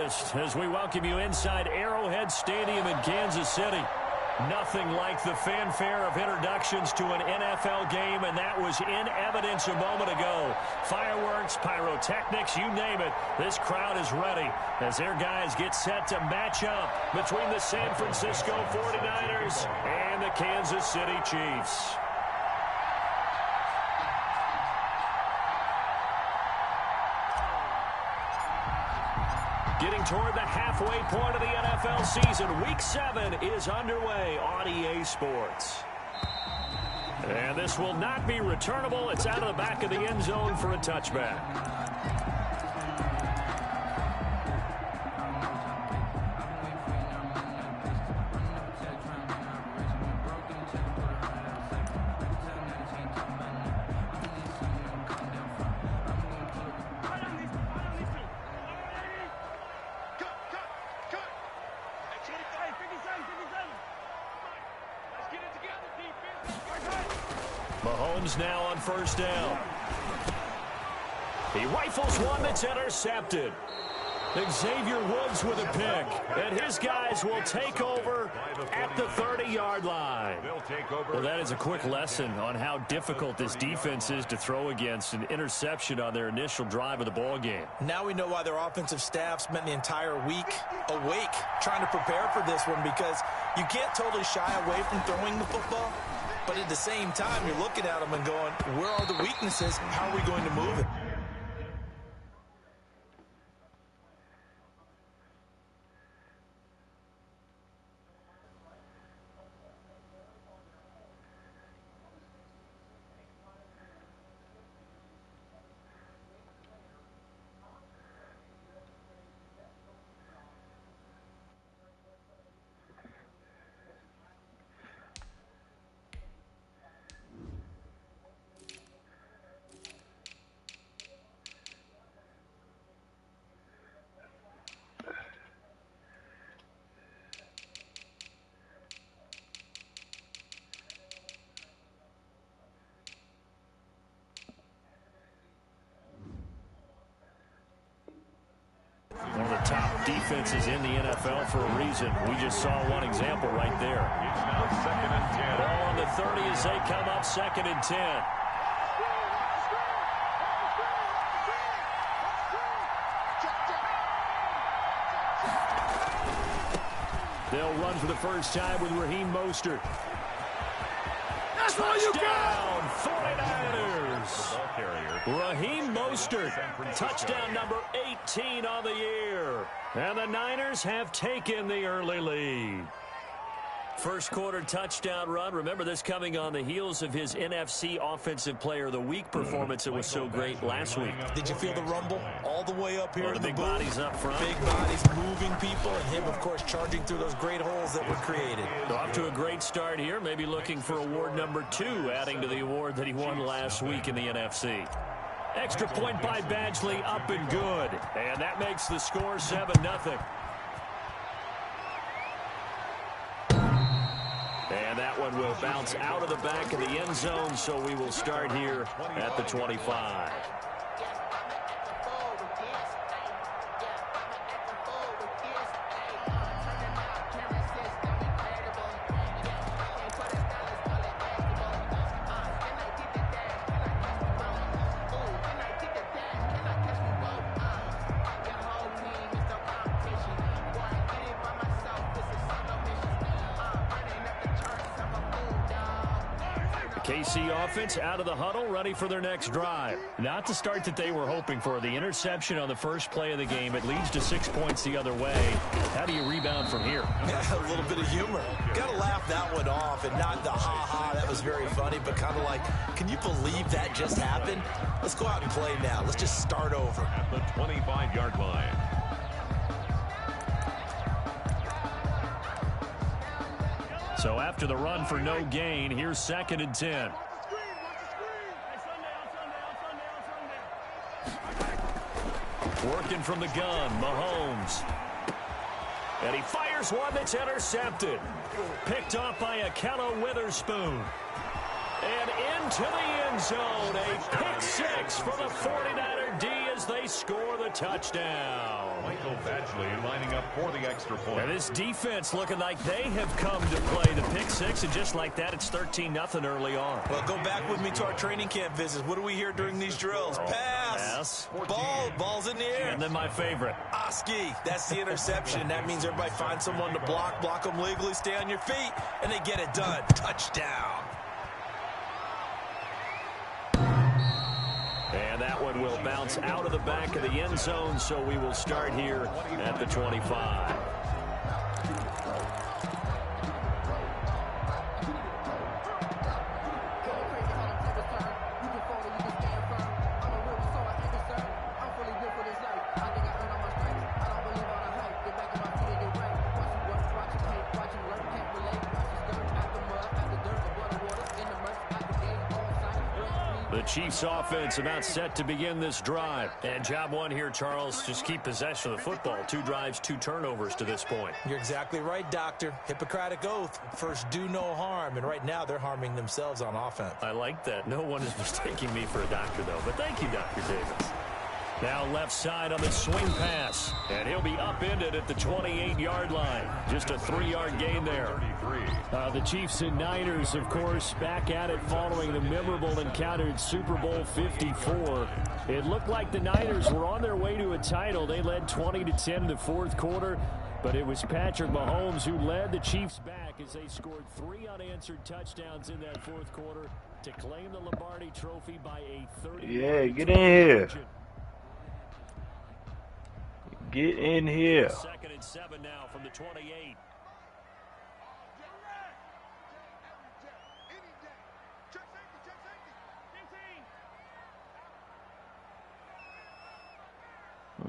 breakfast as we welcome you inside Arrowhead Stadium in Kansas City. Nothing like the fanfare of introductions to an NFL game, and that was in evidence a moment ago. Fireworks, pyrotechnics, you name it. This crowd is ready as their guys get set to match up between the San Francisco 49ers and the Kansas City Chiefs. Getting toward the halfway point of the NFL season, Week 7 is underway on EA Sports. And this will not be returnable. It's out of the back of the end zone for a touchback. Mahomes now on first down. He rifles one that's intercepted. Xavier Woods with a pick, and his guys will take over at the 30-yard line. Well, that is a quick lesson on how difficult this defense is to throw against. An interception on their initial drive of the ball game. Now we know why their offensive staff spent the entire week awake trying to prepare for this one, because you can't totally shy away from throwing the football. But at the same time, you're looking at them and going, where are the weaknesses? How are we going to move it? One of the top defenses in the NFL for a reason. We just saw one example right there. It's now 2nd and 10. Ball on the 30 as they come up 2nd and 10. They'll run for the first time with Raheem Mostert. That's all you got! 49ers. Raheem Mostert, touchdown number 18 on the year. And the Niners have taken the early lead. First quarter touchdown run. Remember, this coming on the heels of his NFC Offensive Player of the Week performance that was so great last week. Did you feel the rumble all the way up here? The big bodies up front. Big bodies moving people, and him, of course, charging through those great holes that were created. So off to a great start here. Maybe looking for award number 2, adding to the award that he won last week in the NFC. Extra point by Badgley, up and good. And that makes the score 7-0. And that one will bounce out of the back of the end zone, so we will start here at the 25. KC offense out of the huddle, ready for their next drive. Not the start that they were hoping for. The interception on the first play of the game. It leads to 6 points the other way. How do you rebound from here? Yeah, a little bit of humor. Got to laugh that one off, and not the ha-ha, that was very funny, but kind of like, can you believe that just happened? Let's go out and play now. Let's just start over. At the 25-yard line. So after the run for no gain, here's 2nd and 10. Working from the gun, Mahomes. And he fires one that's intercepted. Picked off by Akello Witherspoon. And into the end zone. A pick 6 for the 49er D as they score the touchdown. Michael Badgley lining up for the extra point. And this defense looking like they have come to play the pick six, and just like that, it's 13-0 early on. Well, go back with me to our training camp visits. What do we hear during these drills? Pass. Ball's in the air. And then my favorite. Oski. That's the interception. That means everybody finds someone to block them legally, stay on your feet, and they get it done. Touchdown. And that one will bounce out of the back of the end zone, so we will start here at the 25. The Chiefs offense about set to begin this drive. And job one here, Charles, just keep possession of the football. 2 drives, 2 turnovers to this point. You're exactly right, Doctor. Hippocratic oath. First, do no harm. And right now, they're harming themselves on offense. I like that. No one is mistaking me for a doctor, though. But thank you, Dr. Davis. Now left side on the swing pass. And he'll be upended at the 28-yard line. Just a 3-yard gain there. The Chiefs and Niners, of course, back at it following the memorable encounter in Super Bowl 54. It looked like the Niners were on their way to a title. They led 20-10 in the fourth quarter. But it was Patrick Mahomes who led the Chiefs back as they scored 3 unanswered touchdowns in that fourth quarter to claim the Lombardi Trophy by a 30. Yeah, get in here. Get in here. 2nd and 7 now from the 28.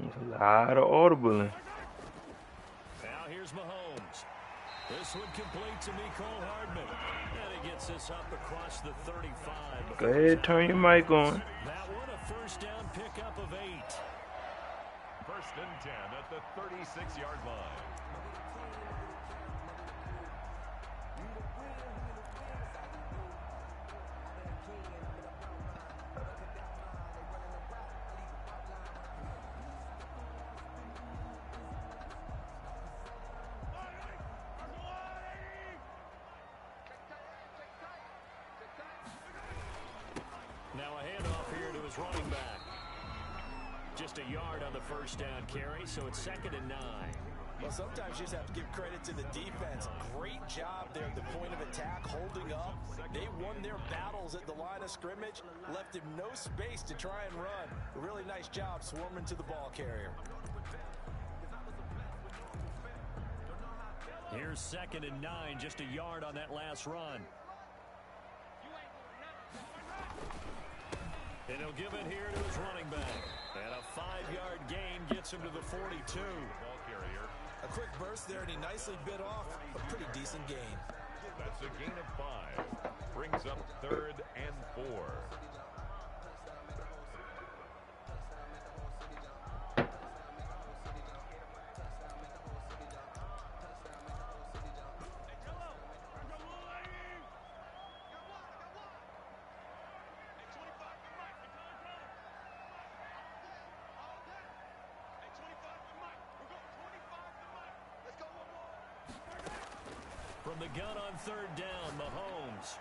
There's a lot of audibling. Now here's Mahomes. This one complete to Mecole Hardman. And he gets this up across the 35. Go ahead, turn your mic on. That one a first down pickup of 8. 1st and 10 at the 36-yard line. Now a handoff here to his running back. Just a yard on the first down carry, so it's 2nd and 9. Well, sometimes you just have to give credit to the defense. Great job there at the point of attack, holding up. They won their battles at the line of scrimmage, left him no space to try and run. A really nice job swarming to the ball carrier. Here's 2nd and 9, just a yard on that last run. And he'll give it here to his running back. And a 5-yard gain gets him to the 42. Ball carrier. A quick burst there, and he nicely bit off a pretty decent gain. That's a gain of 5. Brings up 3rd and 4. From the gun on 3rd down, Mahomes.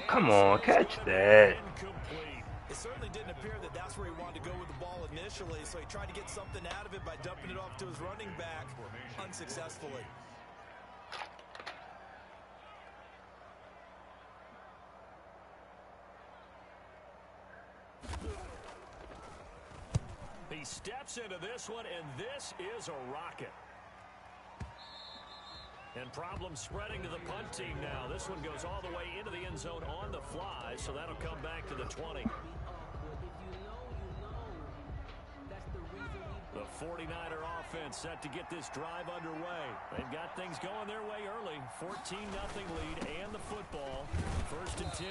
Come on, catch that. Incomplete. It certainly didn't appear that that's where he wanted to go with the ball initially, so he tried to get something out of it by dumping it off to his running back unsuccessfully. He steps into this one, and this is a rocket. And problem spreading to the punt team now. This one goes all the way into the end zone on the fly, so that'll come back to the 20. The 49er offense set to get this drive underway. They've got things going their way early. 14-0 lead and the football. 1st and 10.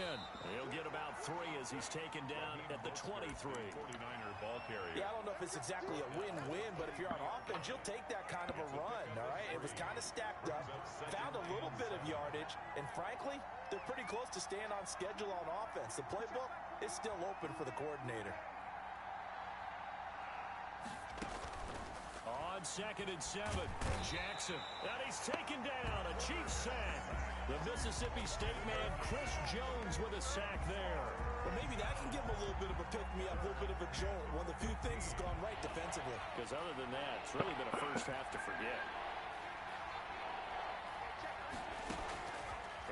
He'll get about 3 as he's taken down at the 23. 49er ball carrier. Yeah, I don't know if it's exactly a win-win, but if you're on offense, you'll take that kind of a run, all right? It was kind of stacked up, found a little bit of yardage, and frankly, they're pretty close to staying on schedule on offense. The playbook is still open for the coordinator. on 2nd and 7. Jackson. And he's taken down. A Chiefs sack. The Mississippi State man, Chris Jones, with a sack there. Well, maybe that can give him a little bit of a pick-me-up, a little bit of a jolt. One of the few things that's gone right defensively. Because other than that, it's really been a first half to forget.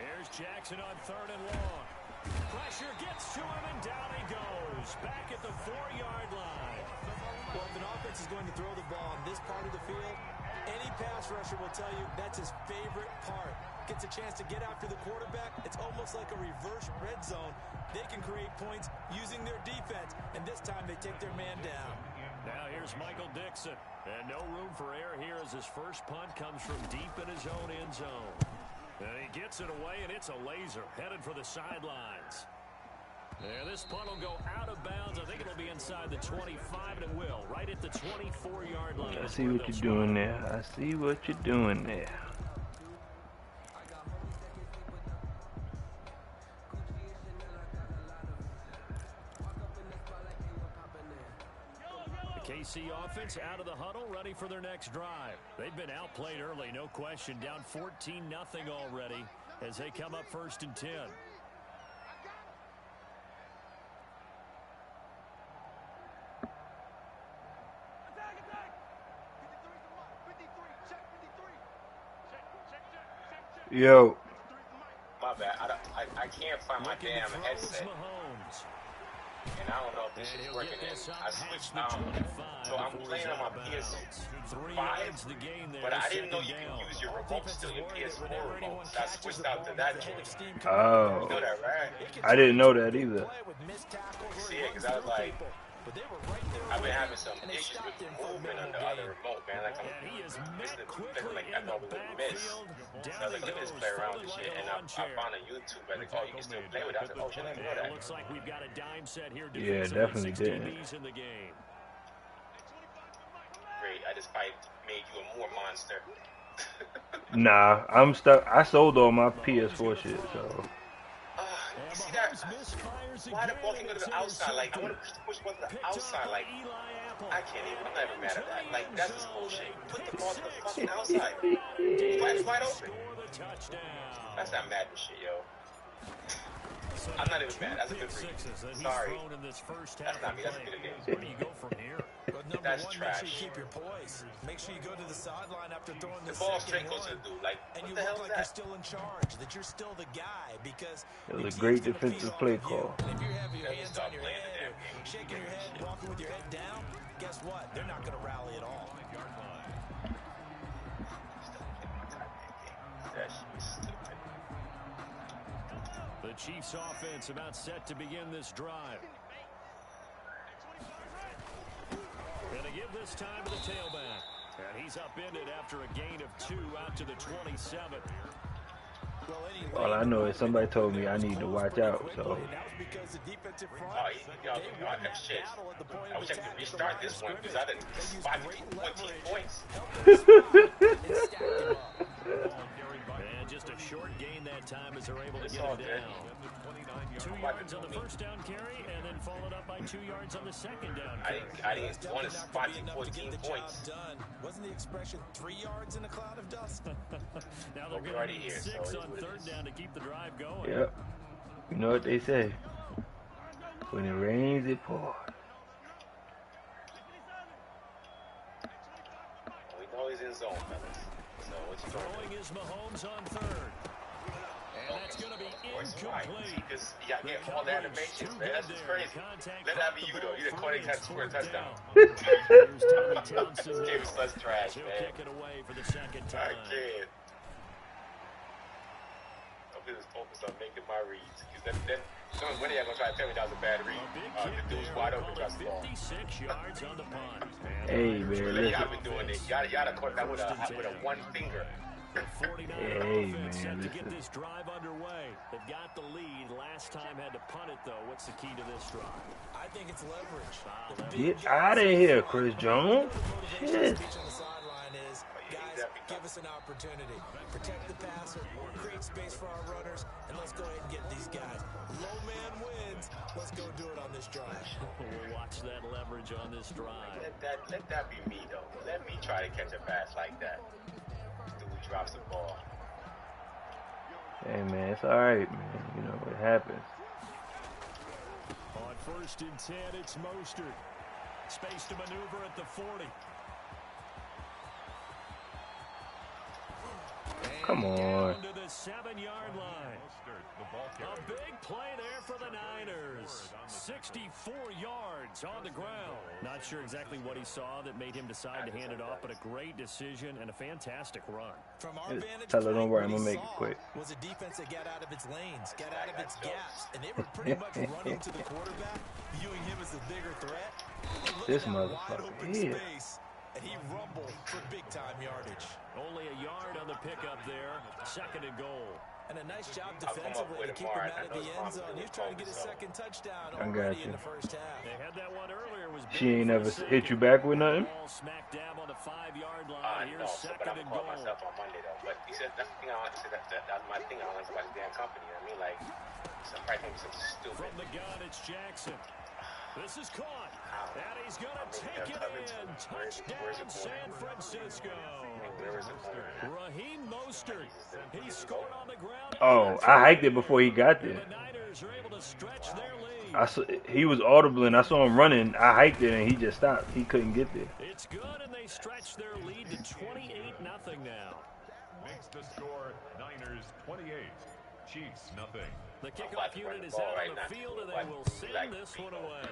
Here's Jackson on 3rd and long. Pressure gets to him, and down he goes. Back at the 4-yard line. Well, if an offense is going to throw the ball on this part of the field, any pass rusher will tell you that's his favorite part. Gets a chance to get after the quarterback. It's almost like a reverse red zone. They can create points using their defense, and this time they take their man down. Now here's Michael Dixon. And no room for error here as his first punt comes from deep in his own end zone. And he gets it away, and it's a laser headed for the sidelines. Yeah, this punt will go out of bounds. I think it'll be inside the 25, and it will, right at the 24-yard line. I see what you're doing there. I see what you're doing there. The KC offense out of the huddle, ready for their next drive. They've been outplayed early, no question. Down 14-0 already as they come up 1st and 10. Yo. My bad. I can't find my damn headset. And I don't know if this is working. I switched so I'm playing on my PS5, but I didn't know you can use your remote still, your PS4 remote. So I switched out to that joint. Oh. You know that, right? I didn't know that either. See it, because I was like, I've been having some issues with movement on the other remote, man. Like, I'm listening to like I thought we would miss. So I was like, let me just play around with this shit. And I found on YouTube, I was like, oh, you can still play with it. I was like, oh, shit, I didn't know that. Looks like we've got a dime set here. Yeah, definitely did. Great, I just probably made you a more monster. Nah, I'm stuck. I sold all my PS4 shit, so. You see that? Why the ball can go to the outside? Like, I want to push the ball to the outside. Like, I can't even. I'm not even mad at that. Like, that's just bullshit. Put the ball to the fucking outside. It's wide open. That's not mad shit, yo. I'm not even mad. That's a good read. Sorry. That's not me. That's a good game. Where do you go from here? That's trash. Make sure you keep your poise. Make sure you go to the sideline after throwing the ball straight goes to the dude. Like, and what you the hell look is like that? you're still in charge, that you're still the guy, because It was a great defensive play call. And if you're having your hands on your head, or shaking your head, walking with your head down, guess what? They're not going to rally at all. That shit is stupid. The Chiefs offense about set to begin this drive. And to give this time to the tailback. And he's upended after a gain of 2 out to the 27. All I know is somebody told me I need to watch out, so. Shit. I wish I could restart this one because I didn't spot 14 points. And just a short gain that time as they're able to get it down. 2 yards on the first down carry, and then followed up by 2 yards on the second down carry. I didn't want to spot 14 points. Wasn't the expression 3 yards in a cloud of dust? Now they're going to need 6 on 3rd down to keep the drive going. Yep. You know what they say. When it rains, it pours. We know he's in zone, fellas. So what's throwing is Mahomes on 3rd. And that's going to be incomplete. Because you got to get all the animations, man. That's just crazy. Let that be you, though. You didn't call it score a touchdown. This game is less trash, man. I can't. I'm just focused on making my reads. Because then someone's winning, I'm going to try to tell me that was a bad read. The dude's wide open, drops the ball. Hey, man, listen. Y'all been doing it. Y'all caught that with a one finger. Hey, man, to get this drive underway. They've got the lead. Last time had to punt it, though. What's the key to this drive? I think it's leverage. Get out of here, Chris Jones. Shit. The sideline is, guys, give us an opportunity. Protect the passer, create space for our runners, and let's go ahead and get these guys. Low man wins. Let's go do it on this drive. We'll watch that leverage on this drive. Let that be me, though. Let me try to catch a pass like that. Dude drops the ball. Hey, man, it's all right, man. You know, it happens. On 1st and 10, it's Mostert. Space to maneuver at the 40. Come on. Down to the 7-yard line. A big play there for the Niners. 64 yards on the ground. Not sure exactly what he saw that made him decide to hand it off, but a great decision and a fantastic run. From our vantage Tell her, don't worry, point, I'm what going to he make it saw quick. was a defense that got out of its lanes, got out of its gaps, and they were pretty much running to the quarterback, viewing him as the bigger threat. This Wide motherfucker open here. space, and he rumbled for big-time yardage. Only a yard on the pickup there. 2nd and goal. And a nice job defensively to keep him out of the end zone. He was trying to get his second touchdown I got already you. in the first half. They had that one earlier. Was She ain't never hit you back with nothing? Ball smack dab on the 5-yard line. No, Here's so, but 2nd I'm and calling goal. myself on Monday, though. But he said, that's the thing I want to say. That's my thing. I don't like about the damn company. I mean, like, some probably think something stupid. From the gun, it's Jackson. This is caught. And he's going to take it in. Touchdown, San Francisco. Raheem Mostert. He scored on the ground. Oh, I hiked it before he got there. The Niners are able to stretch their lead. I saw, he was audible and I saw him running. I hiked it and he just stopped. He couldn't get there. It's good, and they stretch their lead to 28-0 now. Makes the score Niners 28, Chiefs nothing. The kickoff unit is out on the field, and they will send this one away.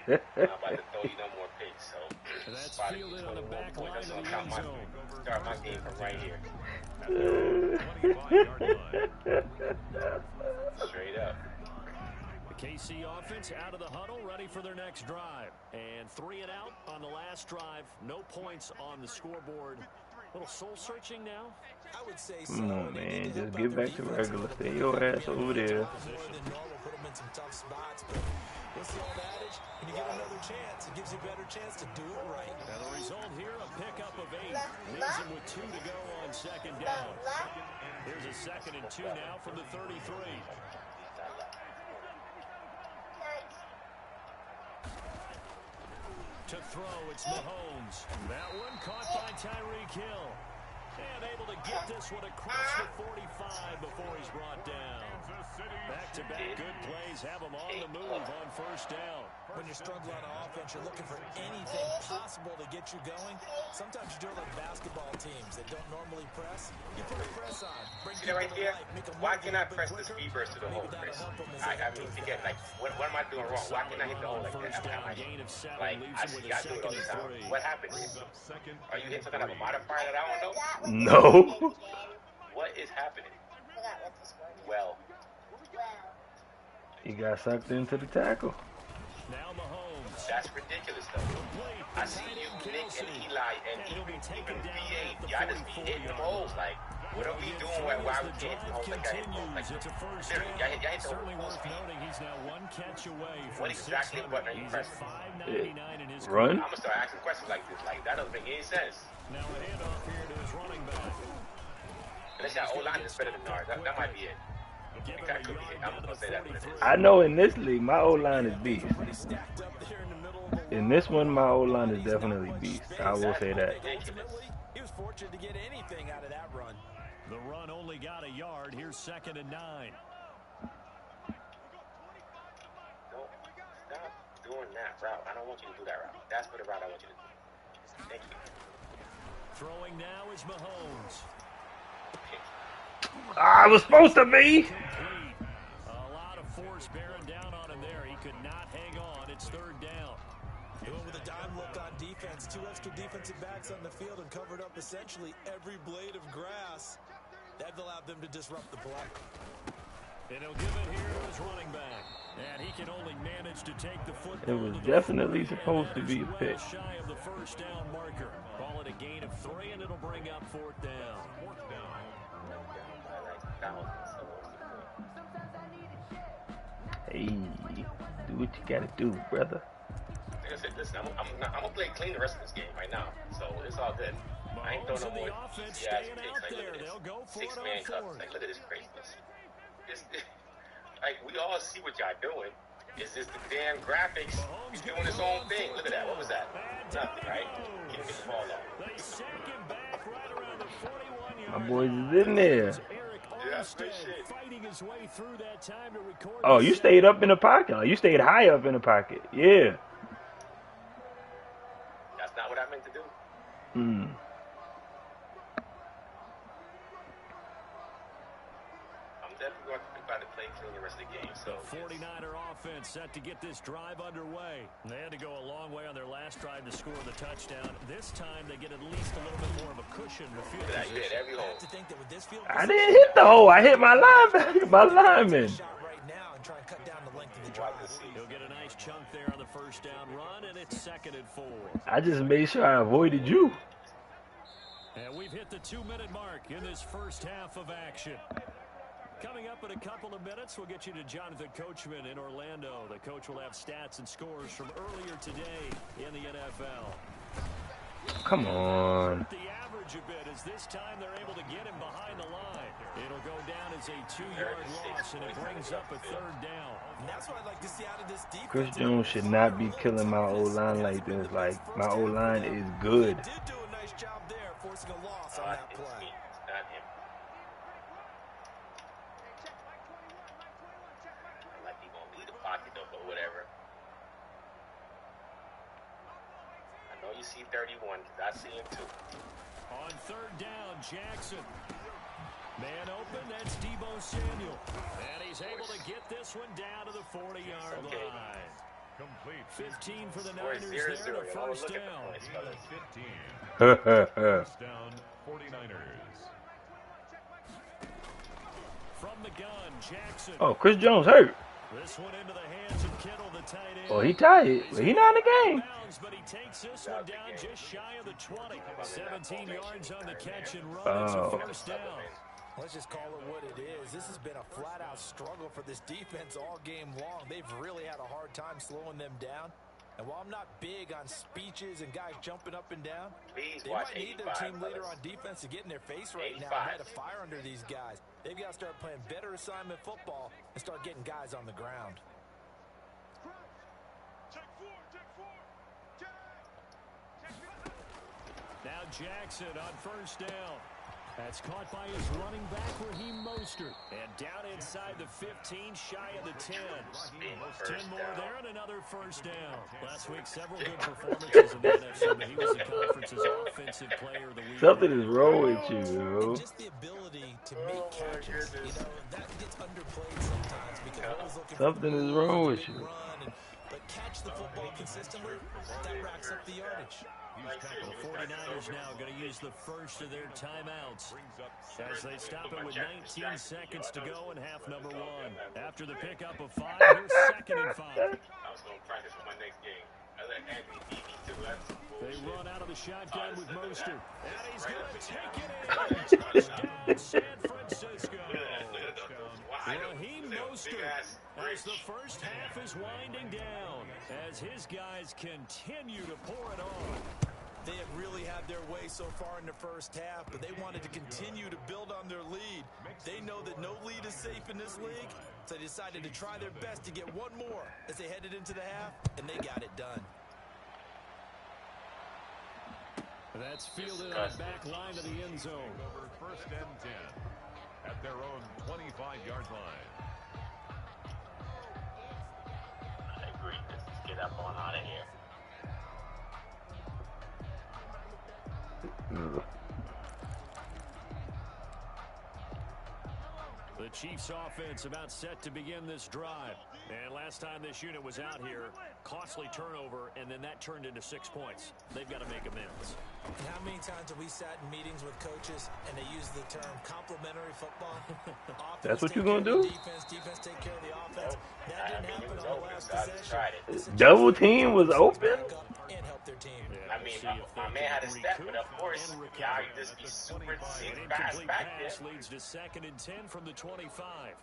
I'm about to throw you no more picks, so That's fielded on the back line of the end zone. Start my game from right here. 25-yard line. Straight up. The KC offense out of the huddle, ready for their next drive. And 3 and out on the last drive. No points on the scoreboard. A little soul-searching now. I would say so. Come on, man. Just get back to regular. Stay your ass over there. More than normal, put them in some tough spots, but what's the old adage? When you get another chance, it gives you a better chance to do it right. And the result here, a pickup of 8. Leaves him with 2 to go on 2nd down. Here's a 2nd and 2 now from the 33. To throw, it's Mahomes. That one caught by Tyreek Hill. And able to get this one across the 45 before he's brought down. Back-to-back good plays have him on the move on 1st down. When you're struggling on offense, you're looking for anything possible to get you going. Sometimes you do it like basketball teams that don't normally press. You put a press on. See that right there? Why can't I press the speed burst to the hole, Chris? I mean, again, like, what am I doing wrong? Why can't I hit the hole like that? Like, I see I do it all the time. What happened? Are you hitting some kind of a modifier that I don't know? No. What is happening? Well, He got sucked into the tackle. Now Mahomes. that's ridiculous, though. I see you, Nick, and Eli, and even VA. Y'all just be hitting them holes. Like, what are we doing? Why we can't hit the holes like that? Like, literally, y'all hit the hole full speed. He's now 1 catch away from What exactly button are you pressing? Run? I'm gonna start asking questions like this. Like, that doesn't make any sense. Now a handoff here to his running back. Unless y'all O-line is better than ours. That might be it. That could be it. I'm gonna say that what it is. I know in this league, my O-line is beast. In this one, my O-line is definitely beast. I will say that. He was fortunate to get anything out of that run. The run only got a yard. Here's 2nd and 9. No, stop doing that route. I don't want you to do that route. That's what the route I want you to do. Thank you. Throwing now is Mahomes. I was supposed to be. Complete. A lot of force bearing down on him there. He could not hang on. It's 3rd down. He went with a dime look on defense. 2 extra defensive backs on the field and covered up essentially every blade of grass. That allowed them to disrupt the play. And he'll give it here to his running back. And he can only manage to take the football. It was definitely supposed to be a pick. Shy of the 1st down marker. Call it a gain of 3, and it'll bring up 4th down. Hey, do what you gotta do, brother. Like I said, Listen, I'm gonna play clean the rest of this game right now, so it's all good. I ain't throwing no more easy ass picks. Like, look at this 6-man cups. Like, look at this craziness. Like, we all see what y'all doing. It's just the damn graphics is doing its own thing. Look at that. What was that? Nothing, right? Can't get the ball off. My boys is in there. Yeah, good shit. Oh, you stayed up in the pocket. Oh, you stayed high up in the pocket. Yeah. That's not what I meant to do. Hmm. I'm definitely going to try to play clean the rest of the game. So the 49er offense set to get this drive underway. They had to go a long way on their last drive to score the touchdown. This time they get at least a little bit more of a cushion with field position. You hit every hole. I didn't hit the hole. I hit my linebacker, my lineman. He'll get a nice chunk there on the first down run, and it's 2nd and 4. I just made sure I avoided you. And we've hit the 2-minute mark in this first half of action. Coming up in a couple of minutes, we'll get you to Jonathan Coachman in Orlando. The coach will have stats and scores from earlier today in the NFL. Come on. The average a bit is this time they're able to get him behind the line. It'll go down as a 2-yard loss, and it brings up a 3rd down. And that's what I'd like to see out of this defense. Chris Jones should not be killing my O-line like this. Like, my O-line is good. He did do a nice job there, forcing a loss on that play. It's not him. Like he gonna leave the pocket though, but whatever. I know you see 31 because I see him too. On 3rd down, Jackson. Man open, that's Deebo Samuel. And he's able to get this one down to the 40-yard line. Complete. 15 for the Niners there, the first down. 15. First down, 49ers. From the gun, Jackson. Oh, Chris Jones hurt. This one into the hands of Kittle, the tight end. Oh, he tired. But he not in the game. But he takes this one down just shy of the 20. 17 yards on the catch and run. It's a first down. Let's just call it what it is. This has been a flat-out struggle for this defense all game long. They've really had a hard time slowing them down. And while I'm not big on speeches and guys jumping up and down, they might need their team leader on defense to get in their face right now and light a fire under these guys. They've got to start playing better assignment football and start getting guys on the ground. Now Jackson on first down. That's caught by his running back, Raheem Mostert. And down inside the 15, shy of the 10. 10 more there and another first down. Last week, several good performances in the NFC, but he was the conference's offensive player of the week. Something is wrong with you, bro. Just the ability to make catches. You know, that gets underplayed sometimes because always looking Something is wrong with you. But catch the football consistently, that racks up the yardage. The 49ers now going to use the first of their timeouts as they stop it with 19 seconds to go in half number 1. After the pickup of 5, here's 2nd and 5. I was going to practice for my next game. I let Anthony beat me too. That's they run out of the shotgun with Mostert. And he's going to take it in. Touchdown, San Francisco. Raheem Mostert as the first half is winding down as his guys continue to pour it on. They have really had their way so far in the first half, but they wanted to continue to build on their lead. They know that no lead is safe in this league, so they decided to try their best to get one more as they headed into the half, and they got it done. That's fielded on the back line of the end zone. Over 1st and 10 at their own 25-yard line. I agree. Let's get up on out of here. The Chiefs offense about set to begin this drive. And last time this unit was out here, costly turnover, and then that turned into 6 points. They've got to make amends. And how many times have we sat in meetings with coaches and they use the term complementary football? That's what you're going to do? Defense take care of the offense. That didn't happen on the last possession. Double team was open? And help their team. I mean, my man had a step, but of course, y'all just be super fast back there. Leads to 2nd and 10 from the 25.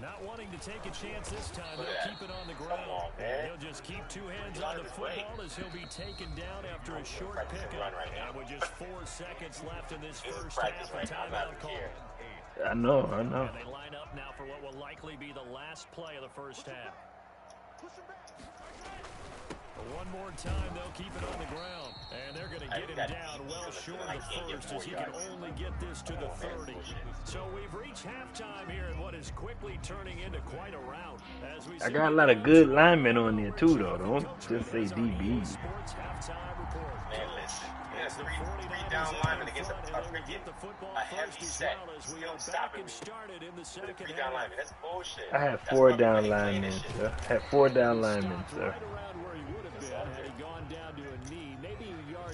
Not wanting to take a chance this time, Look they'll at keep that. it on the Come ground. on, man. He'll just keep two hands Get on out the of his way. football as he'll be taken down after a short Practice and pickup. run right now. And with just 4 seconds left in this This is first practice half, a right now. I'm not timeout even call. here. I know. And they line up now for what will likely be the last play of the first half. One more time, they'll keep it on the ground. And they're going to get him down well short of the first as he can only get this to the 30. So we've reached halftime here in what is quickly turning into quite a round. I got a lot of good linemen on there too, though. Don't just say DBs. Man, listen. There's three down linemen against a heavy set. Still stopping me. With a 3 down lineman. That's bullshit. I had 4 down linemen, sir. Sir.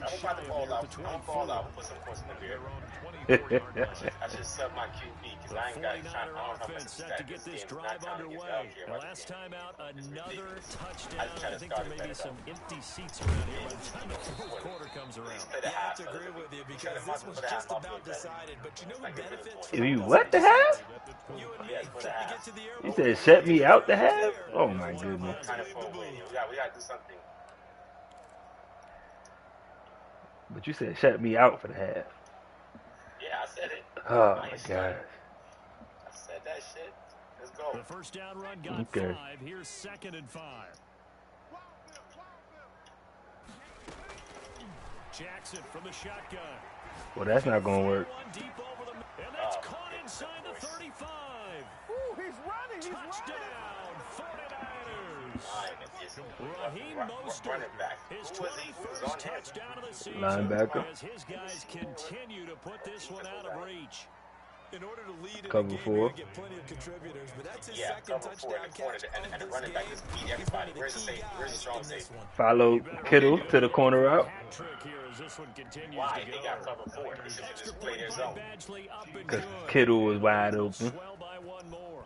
I'm about to ball out. I'm ball out. We'll put some points in the beer. I should sub my QB because I ain't got time. I don't know if set to get this drive underway. Last time out, another touchdown. I think there may be some empty seats around here by the time the fourth quarter comes around. Yeah, I have to agree with you because this was just about decided. But you know who benefits from You what the half? you and me trying to get to the You airport? said shut me out the half? Oh my goodness. Kind of far away. We got to do something. But you said shut me out for the half. Yeah, I said it. Oh my gosh. I said that shit. Let's go. The first down run got Okay. 5. Here's 2nd and 5. Jackson from the shotgun. Well, that's not gonna work. One deep over the, and that's caught inside the 35. Ooh, he's running. He's running. Touchdown, 49ers. Raheem Running Mostert, back. his Who was he? Who was 21st on him? touchdown of the season. Linebacker. As his guys continue to put this one out of reach. In order to lead in Cover a game, 4. you get plenty of contributors, but that's his Yeah, second cover 4 touchdown in the corner catch and of the this running back game. just beat He's one everybody. of the Where's the key safety? Where's the guys strong in this safety? one. Follow Kittle to the corner route. Hat trick here as this one continues Why? to They go. got cover 4. They should just play their zone. Badgley up and Because good. Kittle was wide open. Swell by one more.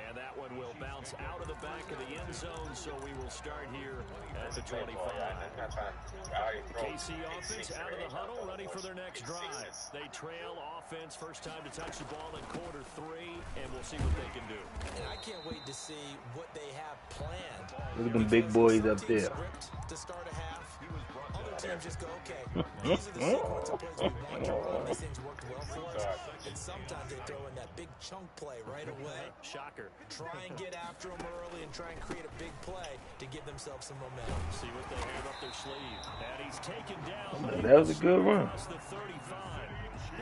And that one will bounce out of the back of the end zone, so we will start here at the 25. KC offense out of the huddle, ready for their next drive. They trail offense, first time to touch the ball in quarter 3, and we'll see what they can do. And I can't wait to see what they have planned. Look at them big boys Some up teams there. script to start a half. Other teams just go, okay, these are the sequence of plays we want to run. These things worked well for us. And sometimes they throw in that big chunk play right away. Shocker. Try and get after them early and try and create a big play to give themselves some momentum. See what they have up their sleeve. And he's taken down. That was a good run. Across the 35.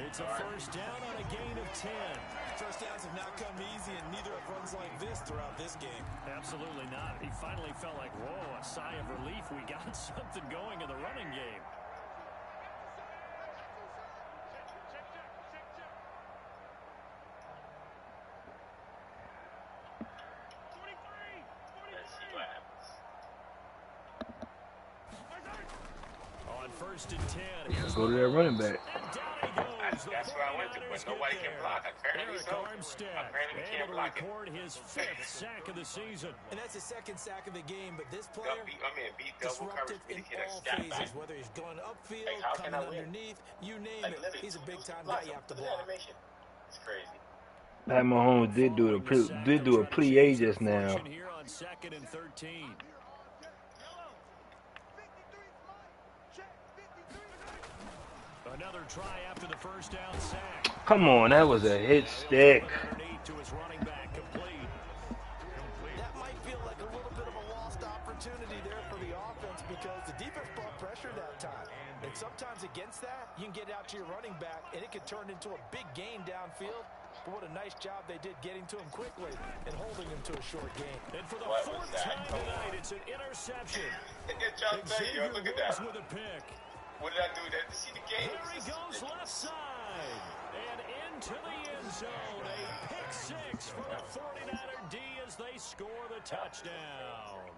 It's a first down on a gain of 10. First downs have not come easy, and neither have runs like this throughout this game. Absolutely not. He finally felt like, whoa, a sigh of relief. We got something going in the running game. On 1st and 10. Here's Go to that running back. and down he goes. That's where I went to, but nobody can block. Apparently Eric so. Armstead Apparently we can't able to block it. record his 5th sack of the season. And that's the second sack of the game, but this player Beat double coverage. disruptive in We hit a all scat back. phases, whether he's going upfield, Like, how can coming I win? underneath, you name Like, it. literally, He's a big-time block guy you have to the block. animation. It's crazy. Pat Mahomes did do a plie just now. Here on 2nd and 13. Another try after the first down sack. Come on, that was a hit stick. Underneath to his running back, complete. That might feel like a little bit of a lost opportunity there for the offense because the defense brought pressure that time. And sometimes against that, you can get out to your running back, and it could turn into a big gain downfield. But what a nice job they did getting to him quickly and holding him to a short gain. And for the What was 4th that? time tonight, it's an interception. Good job, Xavier Look at Woods that. with a pick. What did I do there? To see the game? Here he goes left side. And into the end zone. A pick 6 for the 49er D as they score the touchdown.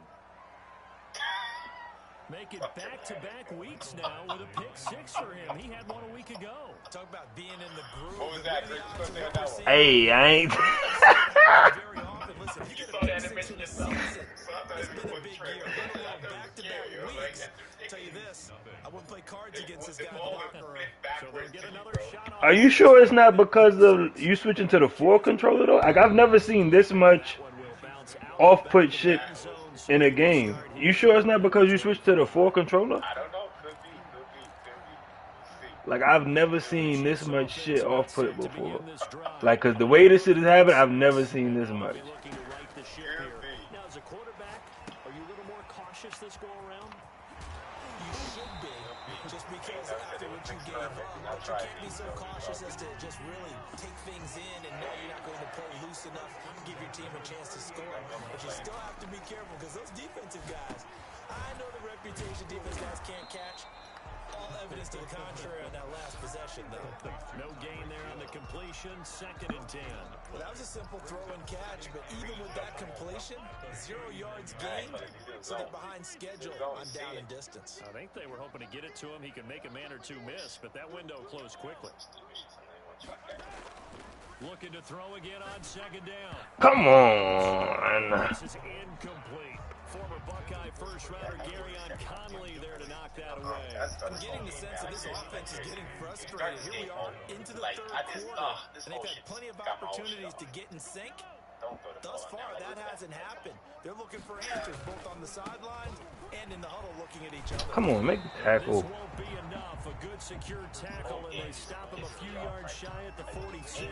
Make it back-to-back weeks now with a pick 6 for him. He had one a week ago. Talk about being in the groove. What was that, Chris? You supposed to say that one? Hey, I ain't. Very often, listen, you You get saw a that pick 6 animation in a yourself. season. So I thought It's it been a was big trailer. year. I thought it was Back-to-back scary. I was like, weeks. I'll tell you this. I wouldn't play cards against this guy in the locker room. So they'll get another shot off. Are you sure it's not because of you switching to the 4 controller though? Like I've never seen this much off-put shit in a game. You sure it's not because you switched to the 4 controller? I don't know. Could be. Like I've never seen this much shit off-put before. Like, cause the way this shit is happening, I've never seen this much. Now, as a quarterback, are you a little more cautious this go around? You should be, just because after what you gave up, but you can't be so cautious as to just really take things in and know you're not going to play loose enough to give your team a chance to score. But you still have to be careful because those defensive guys, I know the reputation defense guys can't catch. All evidence to the contrary on that last possession, though. No gain there on the completion, 2nd and 10. Well, that was a simple throw and catch, but even with that completion, 0 yards gained, so they're behind schedule on down and distance. I think they were hoping to get it to him. He could make a man or two miss, but that window closed quickly. Looking to throw again on 2nd down. Come on. This is incomplete. Former Buckeye first-rounder Garyon Conley there to knock that away. I'm getting the sense that this offense is getting frustrated. Here we are into the third quarter, and they've had plenty of opportunities to get in sync. Thus far, that hasn't happened. They're looking for answers both on the sidelines and in the huddle looking at each other. Come on, make the tackle. This won't be enough. A good secure tackle, and they stop him a few yards shy at the 46.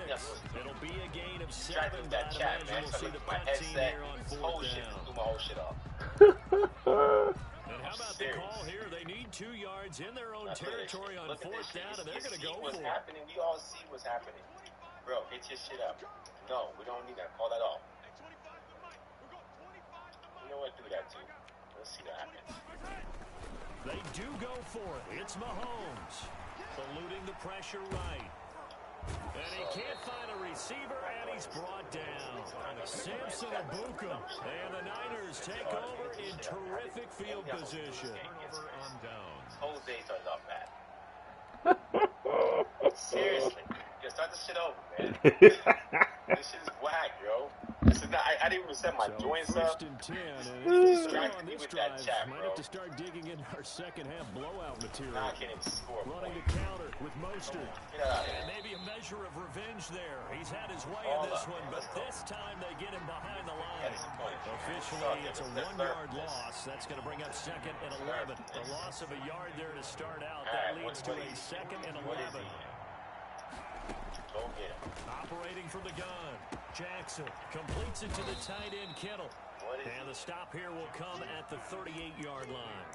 It'll be a gain of 7, but I imagine we'll see the punt team here on 4th down. And how about the call here? They need 2 yards in their own territory on 4th down, and they're going to go for it. We all see what's happening. Bro, get your shit up. No, we don't need that. Call that off. You know what? Do that too. Let's see what happens. They do go for it. It's Mahomes. Eluding the pressure right. And he can't find a receiver, and he's brought down. Samson Abuka. And the Niners take over in terrific field position. Turnover on downs. Jose started off bad. Seriously. Just start this shit over, man. This shit is whack, yo. I didn't even set my joints up. 1st and 10. And Distracted me with that chat, might bro. have to start digging in our second-half blowout material. Nah, I can't even score. Running the counter with Mostert. And maybe a measure of revenge there. He's had his way in this one, but this time they get him behind the line. Officially, it's a 1-yard loss. That's going to bring up 2nd and 11. The loss of a yard there to start out. That leads to a 2nd and 11. Operating from the gun. Jackson completes it to the tight end Kittle. And the stop here will come at the 38-yard line.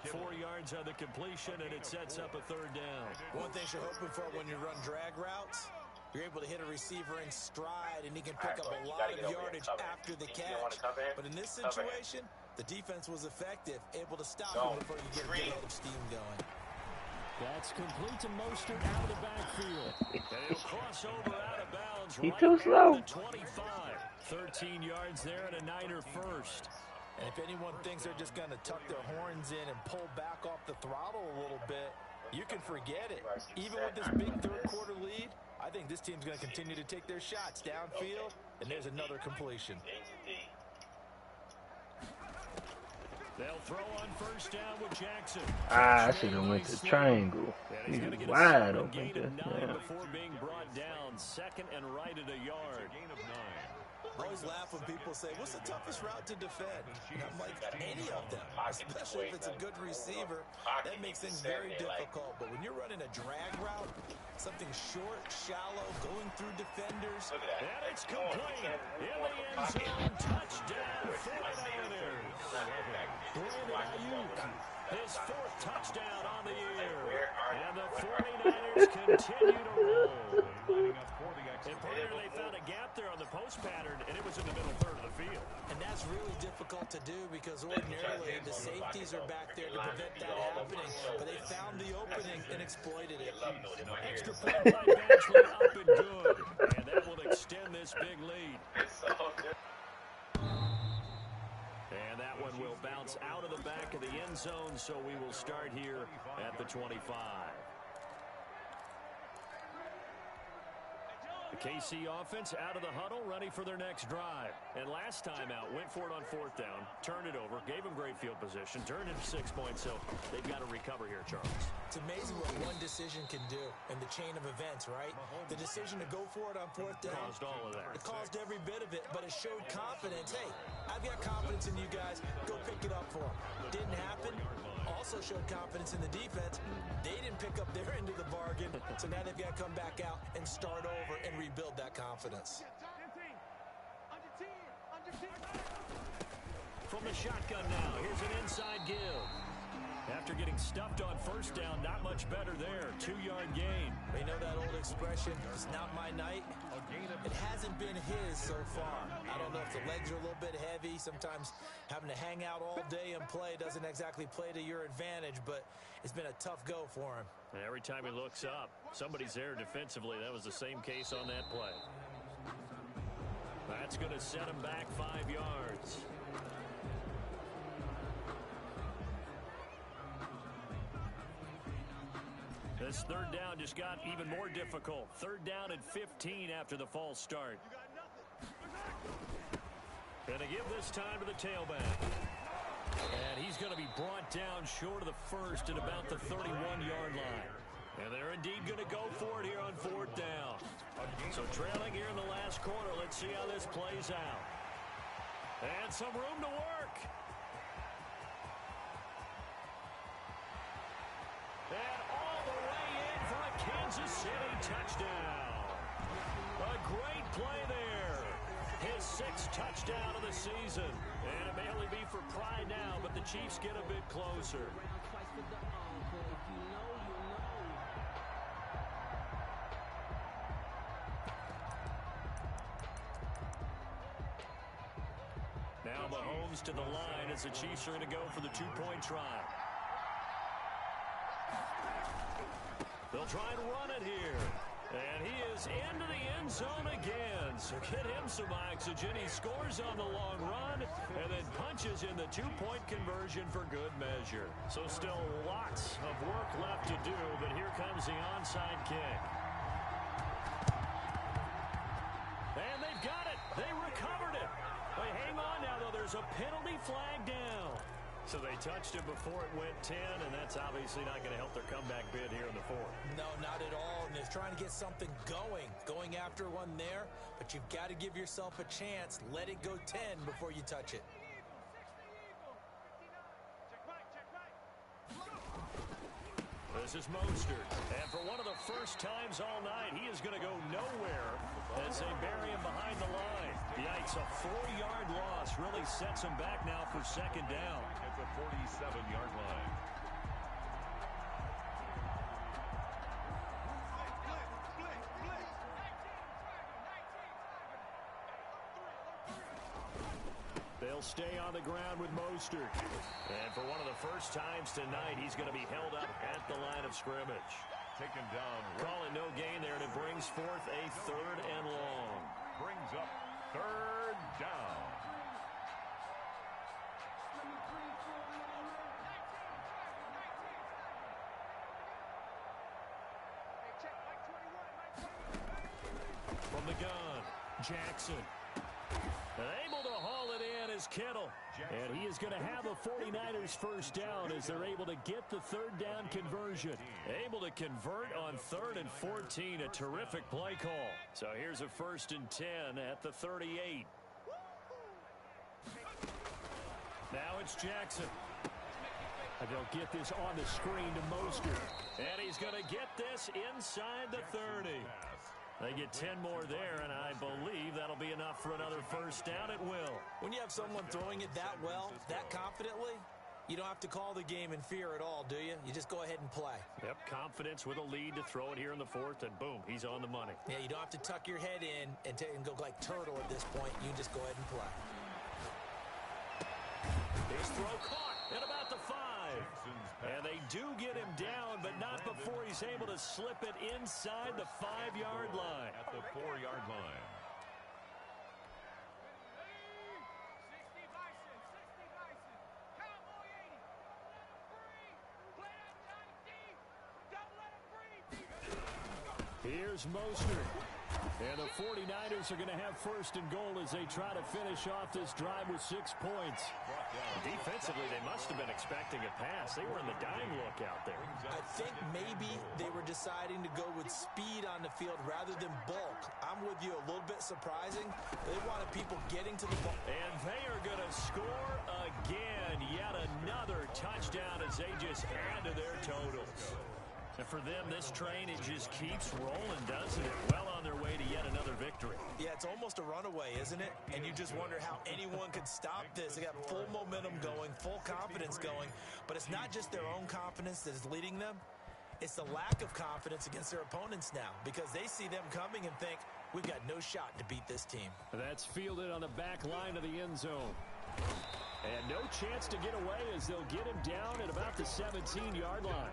4 yards on the completion, and it sets up a 3rd down. One thing you're hoping for when you run drag routes, you're able to hit a receiver in stride, and he can pick up a lot of yardage after the catch. But in this situation, the defense was effective, able to stop him before you get a good head of steam going. That's complete to Mostert out of the backfield. And he'll cross over out of bounds. He right too slow. at the 25. 13 yards there and a Niner first. And if anyone thinks they're just going to tuck their horns in and pull back off the throttle a little bit, you can forget it. Even with this big third quarter lead, I think this team's going to continue to take their shots downfield, and there's another completion. They'll throw on 1st down with Jackson. I should have went to triangle. He's wide open just now. Before being brought down, 2nd and right at a yard. Gain of 9. I always laugh when people say, what's the toughest route to defend? And I'm like, any of them, especially if it's a good receiver. That makes things very difficult. But when you're running a drag route, something short, shallow, going through defenders. And it's complete. In the end zone, touchdown, 49ers. Brandon Ayuk, his 4th touchdown on the year. And the 49ers continue to roll. Lining up for the extra. And Brandon, they found a gap there on the post pattern, and it was in the middle third of the field. And that's really difficult to do because ordinarily the safeties are back there to prevent that happening. But they found the opening and exploited it. Extra point by Badgley up and good. And that will extend this big lead. And that one will bounce out of the back of the end zone, so we will start here at the 25. KC offense out of the huddle, ready for their next drive. And last time out, went for it on 4th down, turned it over, gave them great field position, turned into 6 points, so they've got to recover here, Charles. It's amazing what one decision can do in the chain of events, right? The decision to go for it on 4th down. Caused all of that. It caused every bit of it, but it showed confidence. Hey, I've got confidence in you guys. Go pick it up for them. Didn't happen. Also showed confidence in the defense. They didn't pick up their end of the bargain, so now they've got to come back out and start over and rebuild that confidence. From the shotgun now, here's an inside give. After getting stuffed on 1st down, not much better there. 2-yard gain. You know that old expression, it's not my night? It hasn't been his so far. I don't know if the legs are a little bit heavy. Sometimes having to hang out all day and play doesn't exactly play to your advantage, but it's been a tough go for him. And every time he looks up, somebody's there defensively. That was the same case on that play. That's going to set him back 5 yards. This 3rd down just got even more difficult. 3rd down and 15 after the false start. Going to give this time to the tailback. And he's going to be brought down short of the first at about the 31-yard line. And they're indeed going to go for it here on 4th down. So trailing here in the last quarter. Let's see how this plays out. And some room to work. And all the way in for a Kansas City touchdown. A great play there. His 6th touchdown of the season. And it may only be for pride now, but the Chiefs get a bit closer. Now Mahomes to the line as the Chiefs are going to go for the 2-point try. They'll try and run it here. And he is into the end zone again. So get him some oxygen. He scores on the long run and then punches in the 2-point conversion for good measure. So still lots of work left to do, but here comes the onside kick. And they've got it. They recovered it. They hang on now, though. There's a penalty flag down. So they touched it before it went 10, and that's obviously not going to help their comeback bid here in the 4th. No, not at all. And they're trying to get something going after one there. But you've got to give yourself a chance. Let it go 10 before you touch it. This is Mostert. And for one of the first times all night, he is going to go nowhere as they bury him behind the line. Yikes, a 4-yard loss really sets him back now for 2nd down. At the 47-yard line. They'll stay on the ground with Mostert. And for one of the first times tonight, he's going to be held up at the line of scrimmage. Taken down. Call it no gain there, and it brings forth a 3rd and long. Brings up 3rd down. From the gun, Jackson. And able to haul it in is Kittle. And he is going to have a 49ers first down as they're able to get the 3rd down conversion. Able to convert on 3rd and 14. A terrific play call. So here's a 1st and 10 at the 38. Now it's Jackson. And they'll get this on the screen to Mostert. And he's going to get this inside the 30. They get 10 more there, and I believe that'll be enough for another first down. It will. When you have someone throwing it that well, that confidently, you don't have to call the game in fear at all, do you? You just go ahead and play. Yep, confidence with a lead to throw it here in the 4th, and boom, he's on the money. Yeah, you don't have to tuck your head in and go like turtle at this point. You just go ahead and play. His throw caught at about the 5. And they do get him down, but not before he's able to slip it inside the 5-yard line. At the 4-yard line. Here's Mostert. And the 49ers are going to have first and goal as they try to finish off this drive with 6 points. Defensively, they must have been expecting a pass. They were in the dime look out there. I think maybe they were deciding to go with speed on the field rather than bulk. I'm with you, a little bit surprising. They wanted people getting to the ball. And they are going to score again. Yet another touchdown as they just add to their totals. And for them, this train, it just keeps rolling, doesn't it? Well on their way to yet another victory. Yeah, it's almost a runaway, isn't it? And you just wonder how anyone could stop this. They got full momentum going, full confidence going. But it's not just their own confidence that is leading them. It's the lack of confidence against their opponents now because they see them coming and think, we've got no shot to beat this team. That's fielded on the back line of the end zone. And no chance to get away as they'll get him down at about the 17-yard line.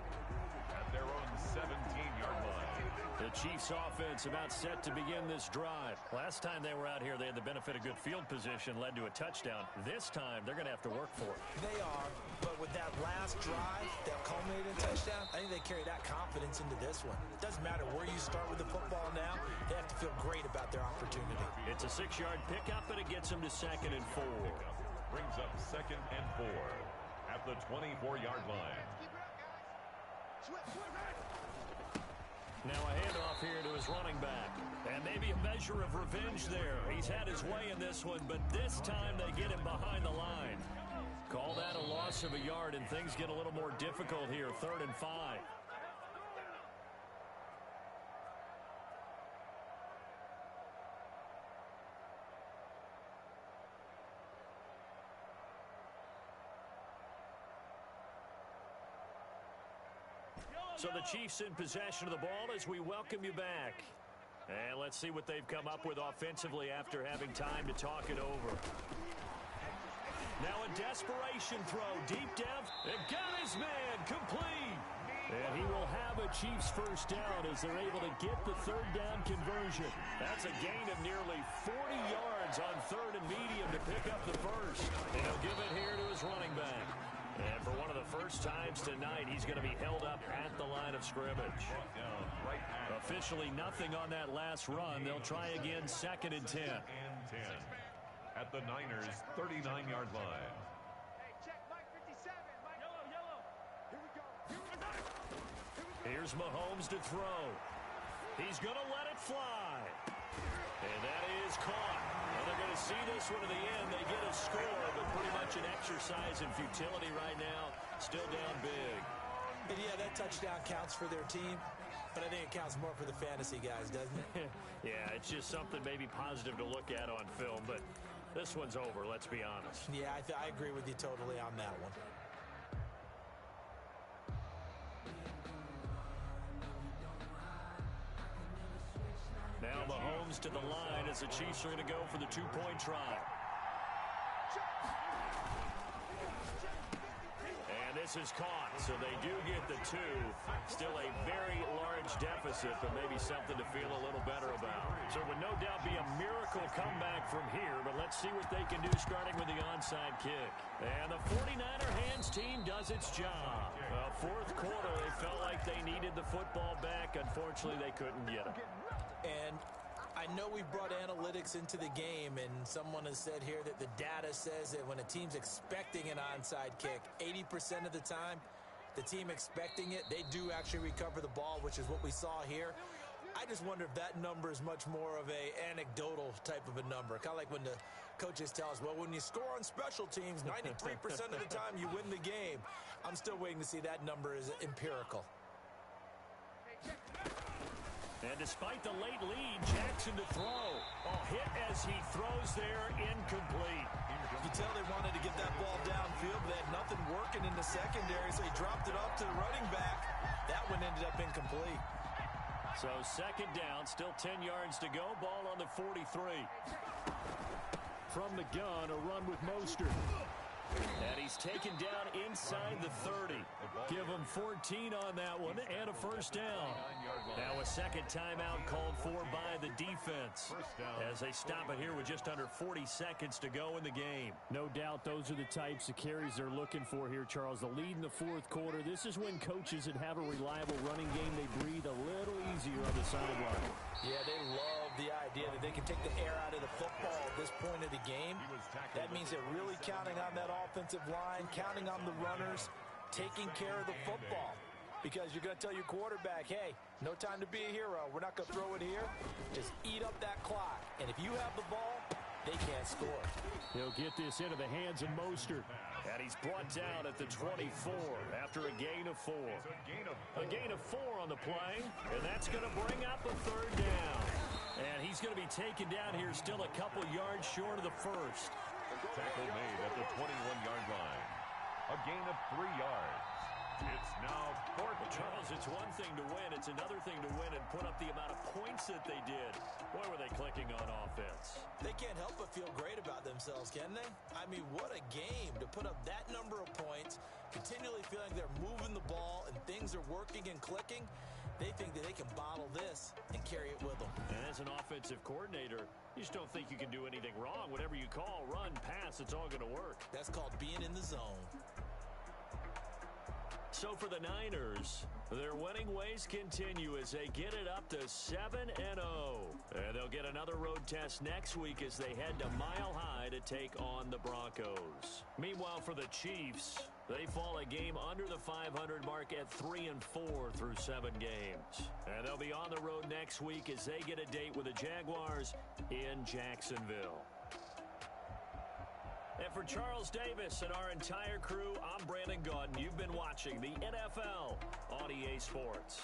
At their own 17-yard line. The Chiefs offense about set to begin this drive. Last time they were out here, they had the benefit of good field position, led to a touchdown. This time, they're going to have to work for it. They are, but with that last drive that culminated in touchdown, I think they carry that confidence into this one. It doesn't matter where you start with the football now. They have to feel great about their opportunity. It's a 6-yard pickup, and it gets them to 2nd and 4. Brings up 2nd and 4 at the 24-yard line. Now a handoff here to his running back. And maybe a measure of revenge there. He's had his way in this one, but this time they get him behind the line. Call that a loss of a yard, and things get a little more difficult here. 3rd and 5. So the Chiefs in possession of the ball as we welcome you back. And let's see what they've come up with offensively after having time to talk it over. Now a desperation throw deep down. And got his man complete. And he will have a Chiefs first down as they're able to get the 3rd down conversion. That's a gain of nearly 40 yards on 3rd and medium to pick up the first. And he'll give it here to his running back. And for one of the first times tonight, he's going to be held up at the line of scrimmage. Officially nothing on that last run. They'll try again 2nd and 10. At the Niners' 39-yard line. Here's Mahomes to throw. He's going to let it fly. And that is caught. Well, they're going to see this one to the end. They get a score, but pretty much an exercise in futility right now. Still down big. And yeah, that touchdown counts for their team, but I think it counts more for the fantasy guys, doesn't it? Yeah, it's just something maybe positive to look at on film, but this one's over, let's be honest. Yeah, I agree with you totally on that one. Now Mahomes to the line as the Chiefs are going to go for the 2-point try. And this is caught, so they do get the 2. Still a very large deficit, but maybe something to feel a little better about. So it would no doubt be a miracle comeback from here, but let's see what they can do starting with the onside kick. And the 49er hands team does its job. 4th quarter, they felt like they needed the football back. Unfortunately, they couldn't get it. And I know we brought analytics into the game, and someone has said here that the data says that when a team's expecting an onside kick, 80% of the time, the team expecting it, they do actually recover the ball, which is what we saw here. I just wonder if that number is much more of a anecdotal type of a number. Kind of like when the coaches tell us, well, when you score on special teams, 93% of the time you win the game. I'm still waiting to see that number is empirical. And despite the late lead, Jackson to throw. Hit as he throws there, incomplete. You tell they wanted to get that ball downfield, but they had nothing working in the secondary, so he dropped it off to the running back. That one ended up incomplete. So 2nd down, still 10 yards to go. Ball on the 43. From the gun, a run with Mostert. And he's taken down inside the 30. Give him 14 on that one and a first down. Now a 2nd timeout called for by the defense as they stop it here with just under 40 seconds to go in the game. No doubt those are the types of carries they're looking for here, Charles. The lead in the 4th quarter. This is when coaches that have a reliable running game, they breathe a little easier on the sideline. Yeah, they love the idea that they can take the air out of the football at this point of the game. That means they're really counting on that offensive line, counting on the runners, taking care of the football. Because you're going to tell your quarterback, hey, no time to be a hero. We're not going to throw it here. Just eat up that clock. And if you have the ball, they can't score. He'll get this into the hands of Mostert. And he's brought down at the 24 after a gain of 4. A gain of 4 on the play. And that's going to bring up a third down. And he's going to be taken down here still a couple yards short of the first. Tackle made at the 21-yard line. A gain of 3 yards. It's now 4th. Well, Charles, it's one thing to win. It's another thing to win and put up the amount of points that they did. Boy, were they clicking on offense. They can't help but feel great about themselves, can they? I mean, what a game to put up that number of points, continually feeling they're moving the ball and things are working and clicking. They think that they can bottle this and carry it with them. And as an offensive coordinator, you just don't think you can do anything wrong. Whatever you call, run, pass, it's all going to work. That's called being in the zone. So for the Niners, their winning ways continue as they get it up to 7-0. And they'll get another road test next week as they head to Mile High to take on the Broncos. Meanwhile, for the Chiefs, they fall a game under the 500 mark at 3-4 through 7 games. And they'll be on the road next week as they get a date with the Jaguars in Jacksonville. And for Charles Davis and our entire crew, I'm Brandon Gaudin. You've been watching the NFL on EA Sports.